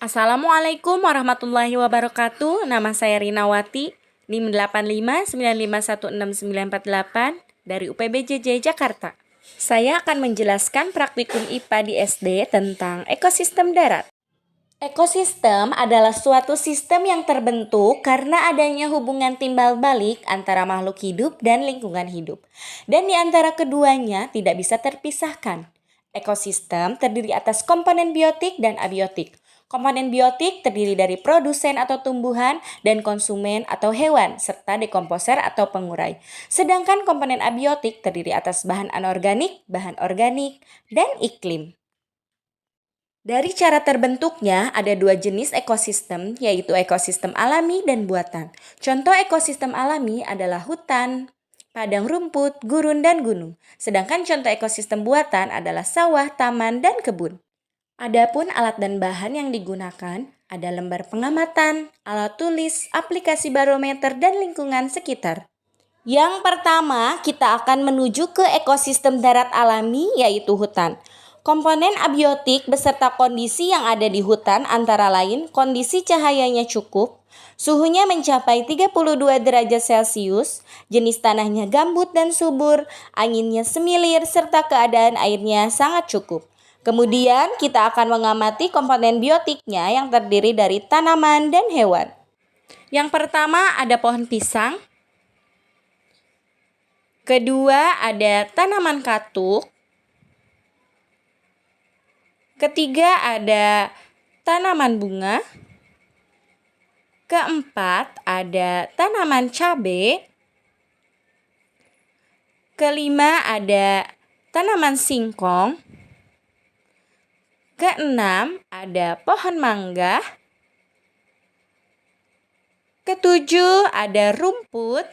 Assalamualaikum warahmatullahi wabarakatuh. Nama saya Rinawati, NIM 8595169948 dari UPBJJ Jakarta. Saya akan menjelaskan praktikum IPA di SD tentang ekosistem darat. Ekosistem adalah suatu sistem yang terbentuk karena adanya hubungan timbal balik antara makhluk hidup dan lingkungan hidup. Dan di antara keduanya tidak bisa terpisahkan. Ekosistem terdiri atas komponen biotik dan abiotik. Komponen biotik terdiri dari produsen atau tumbuhan dan konsumen atau hewan, serta dekomposer atau pengurai. Sedangkan komponen abiotik terdiri atas bahan anorganik, bahan organik, dan iklim. Dari cara terbentuknya, ada dua jenis ekosistem, yaitu ekosistem alami dan buatan. Contoh ekosistem alami adalah hutan, padang rumput, gurun, dan gunung. Sedangkan contoh ekosistem buatan adalah sawah, taman, dan kebun. Adapun alat dan bahan yang digunakan ada lembar pengamatan, alat tulis, aplikasi barometer, dan lingkungan sekitar. Yang pertama, kita akan menuju ke ekosistem darat alami, yaitu hutan. Komponen abiotik beserta kondisi yang ada di hutan antara lain kondisi cahayanya cukup, suhunya mencapai 32 derajat Celcius, jenis tanahnya gambut dan subur, anginnya semilir, serta keadaan airnya sangat cukup. Kemudian kita akan mengamati komponen biotiknya yang terdiri dari tanaman dan hewan. Yang pertama ada pohon pisang. Kedua ada tanaman katuk. Ketiga ada tanaman bunga. Keempat ada tanaman cabai. Kelima ada tanaman singkong. Keenam ada pohon mangga. Ketujuh ada rumput.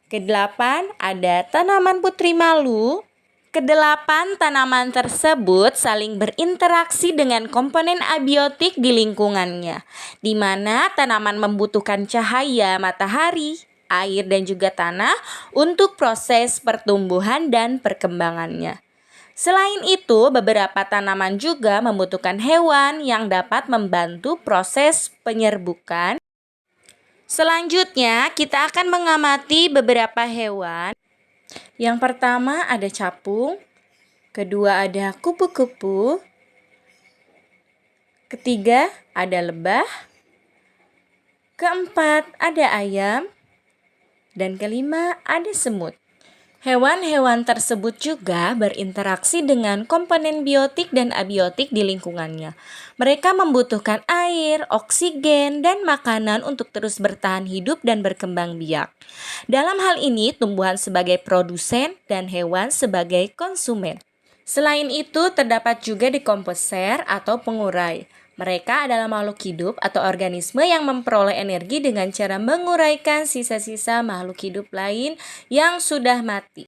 Kedelapan ada tanaman putri malu. Kedelapan tanaman tersebut saling berinteraksi dengan komponen abiotik di lingkungannya, di mana tanaman membutuhkan cahaya matahari, air, dan juga tanah untuk proses pertumbuhan dan perkembangannya. Selain itu, beberapa tanaman juga membutuhkan hewan yang dapat membantu proses penyerbukan. Selanjutnya, kita akan mengamati beberapa hewan. Yang pertama ada capung, kedua ada kupu-kupu, ketiga ada lebah, keempat ada ayam, dan kelima ada semut. Hewan-hewan tersebut juga berinteraksi dengan komponen biotik dan abiotik di lingkungannya. Mereka membutuhkan air, oksigen, dan makanan untuk terus bertahan hidup dan berkembang biak. Dalam hal ini, tumbuhan sebagai produsen dan hewan sebagai konsumen. Selain itu, terdapat juga dekomposer atau pengurai. Mereka adalah makhluk hidup atau organisme yang memperoleh energi dengan cara menguraikan sisa-sisa makhluk hidup lain yang sudah mati.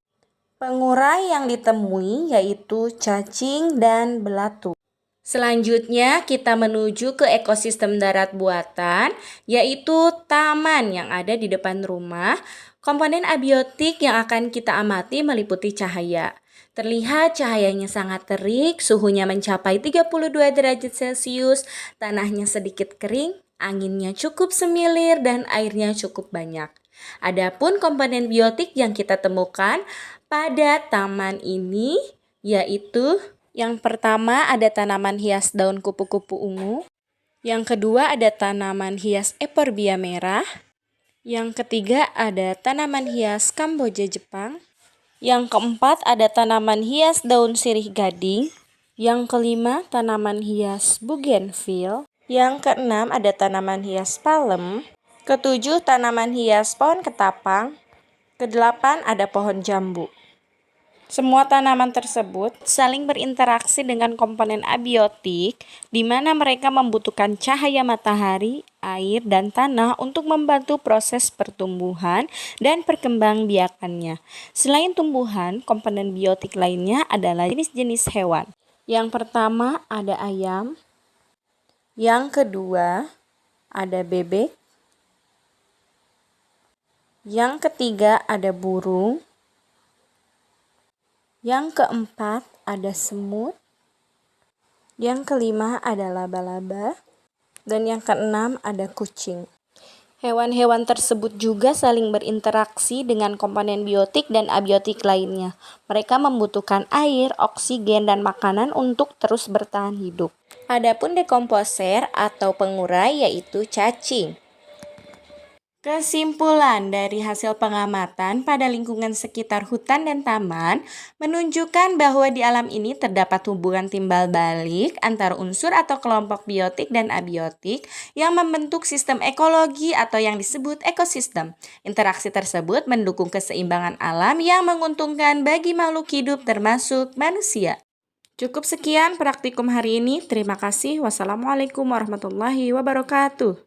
Pengurai yang ditemui yaitu cacing dan belatung. Selanjutnya kita menuju ke ekosistem darat buatan, yaitu taman yang ada di depan rumah. Komponen abiotik yang akan kita amati meliputi cahaya. Terlihat cahayanya sangat terik, suhunya mencapai 32 derajat Celcius, tanahnya sedikit kering, anginnya cukup semilir, dan airnya cukup banyak. Adapun komponen biotik yang kita temukan pada taman ini yaitu yang pertama ada tanaman hias daun kupu-kupu ungu, yang kedua ada tanaman hias euphorbia merah, yang ketiga ada tanaman hias Kamboja Jepang, yang keempat ada tanaman hias daun sirih gading, yang kelima tanaman hias bougainville, yang keenam ada tanaman hias palem, ketujuh tanaman hias pohon ketapang, kedelapan ada pohon jambu. Semua tanaman tersebut saling berinteraksi dengan komponen abiotik, di mana mereka membutuhkan cahaya matahari, air, dan tanah untuk membantu proses pertumbuhan dan perkembangbiakannya. Selain tumbuhan, komponen biotik lainnya adalah jenis-jenis hewan. Yang pertama ada ayam, yang kedua ada bebek, yang ketiga ada burung, yang keempat ada semut, Yang kelima ada laba-laba. Dan yang keenam ada kucing. Hewan-hewan tersebut juga saling berinteraksi dengan komponen biotik dan abiotik lainnya. Mereka membutuhkan air, oksigen, dan makanan untuk terus bertahan hidup. Adapun dekomposer atau pengurai yaitu cacing. Kesimpulan dari hasil pengamatan pada lingkungan sekitar hutan dan taman menunjukkan bahwa di alam ini terdapat hubungan timbal balik antara unsur atau kelompok biotik dan abiotik yang membentuk sistem ekologi atau yang disebut ekosistem. Interaksi tersebut mendukung keseimbangan alam yang menguntungkan bagi makhluk hidup termasuk manusia. Cukup sekian praktikum hari ini. Terima kasih. Wassalamualaikum warahmatullahi wabarakatuh.